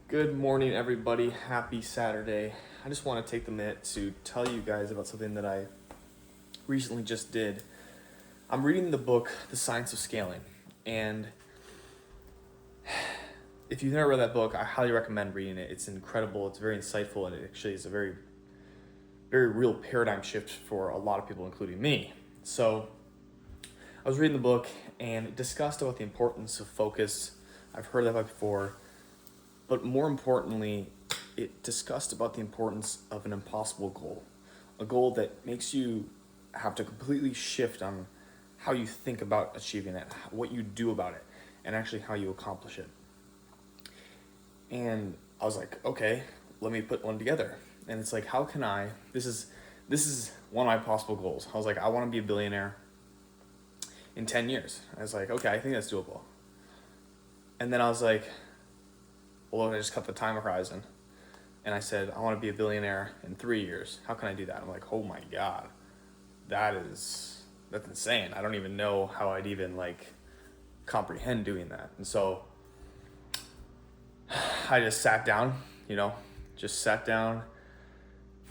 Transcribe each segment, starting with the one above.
Good morning, everybody. Happy Saturday. I just want to take the minute to tell you guys about something that I recently just did. I'm reading the book, The Science of Scaling. And if you've never read that book, I highly recommend reading it. It's incredible, it's very insightful, and it actually is a very, very real paradigm shift for a lot of people, including me. So I was reading the book and it discussed about the importance of focus. I've heard that before. But more importantly, it discussed about the importance of an impossible goal, a goal that makes you have to completely shift on how you think about achieving it, what you do about it, and actually how you accomplish it. And I was like, okay, let me put one together. And it's like, how can this is one of my possible goals. I was like, I want to be a billionaire in 10 years. I was like, okay, I think that's doable. And then I was like, well, I just cut the time horizon. And I said, I want to be a billionaire in 3 years. How can I do that? I'm like, oh my God, that's insane. I don't even know how I'd even comprehend doing that. And so I just sat down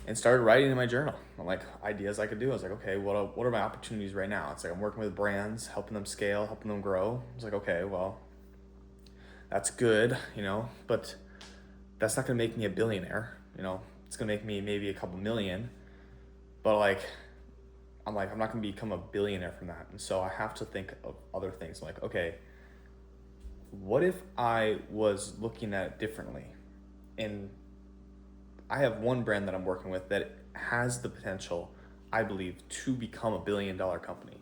and started writing in my journal. I'm like, ideas I could do. I was like, okay, what are my opportunities right now? It's like, I'm working with brands, helping them scale, helping them grow. I was like, okay, well, that's good, but that's not gonna make me a billionaire, it's gonna make me maybe a couple million, but I'm not gonna become a billionaire from that. And so I have to think of other things. I'm like, okay, what if I was looking at it differently? And I have one brand that I'm working with that has the potential, I believe, to become a $1 billion company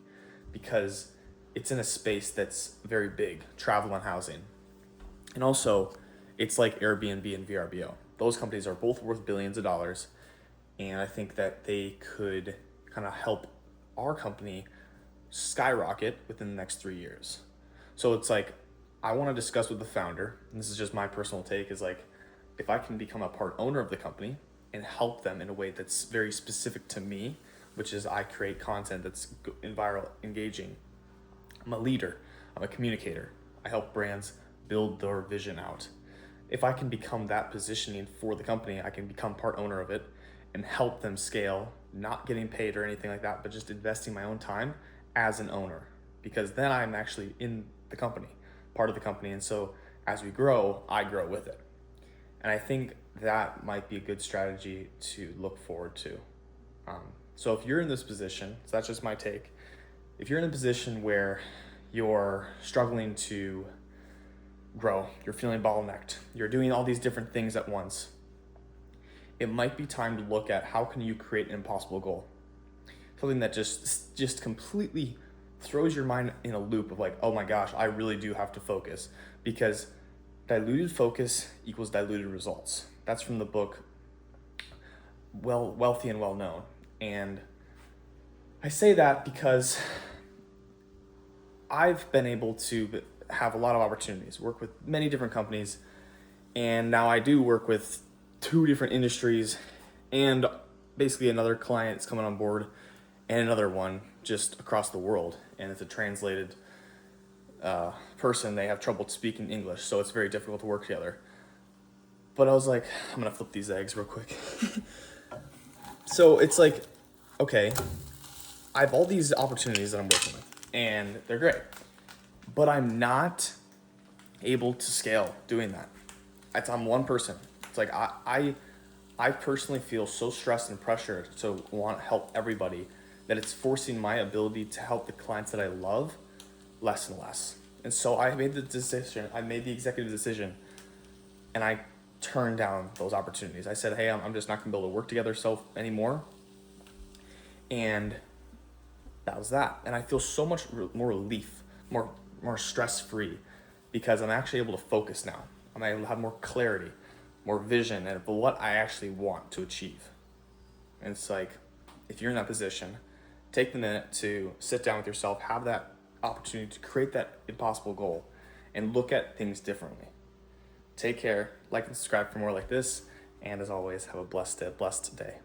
because it's in a space that's very big, travel and housing. And also, it's like Airbnb and VRBO. Those companies are both worth billions of dollars. And I think that they could kind of help our company skyrocket within the next 3 years. So it's like, I want to discuss with the founder, and this is just my personal take, is like, if I can become a part owner of the company and help them in a way that's very specific to me, which is I create content that's viral, engaging. I'm a leader. I'm a communicator. I help brands build their vision out. If I can become that positioning for the company, I can become part owner of it and help them scale, not getting paid or anything like that, but just investing my own time as an owner, because then I'm actually in the company, part of the company. And so as we grow, I grow with it. And I think that might be a good strategy to look forward to. So if you're in this position, so that's just my take. If you're in a position where you're struggling to grow, you're feeling bottlenecked, you're doing all these different things at once, it might be time to look at how can you create an impossible goal, something that just completely throws your mind in a loop of like, oh my gosh, I really do have to focus, because diluted focus equals diluted results. That's from the book Wealthy and Well Known. And I say that because I've been able to have a lot of opportunities, work with many different companies, and now I do work with 2 different industries and basically another client is coming on board and another one just across the world, and it's a translated person. They have trouble speaking English, so it's very difficult to work together. But I was like, I'm gonna flip these eggs real quick. So it's like, okay, I have all these opportunities that I'm working with and they're great, but I'm not able to scale doing that. I'm one person. It's like I personally feel so stressed and pressured to want to help everybody that it's forcing my ability to help the clients that I love less and less. And so I made the executive decision, and I turned down those opportunities. I said, hey, I'm just not gonna be able to work together anymore. And that was that. And I feel so much more relief, more stress-free, because I'm actually able to focus now. I'm able to have more clarity, more vision of what I actually want to achieve. And it's like, if you're in that position, take the minute to sit down with yourself, have that opportunity to create that impossible goal, and look at things differently. Take care, like and subscribe for more like this, and as always, have a blessed day.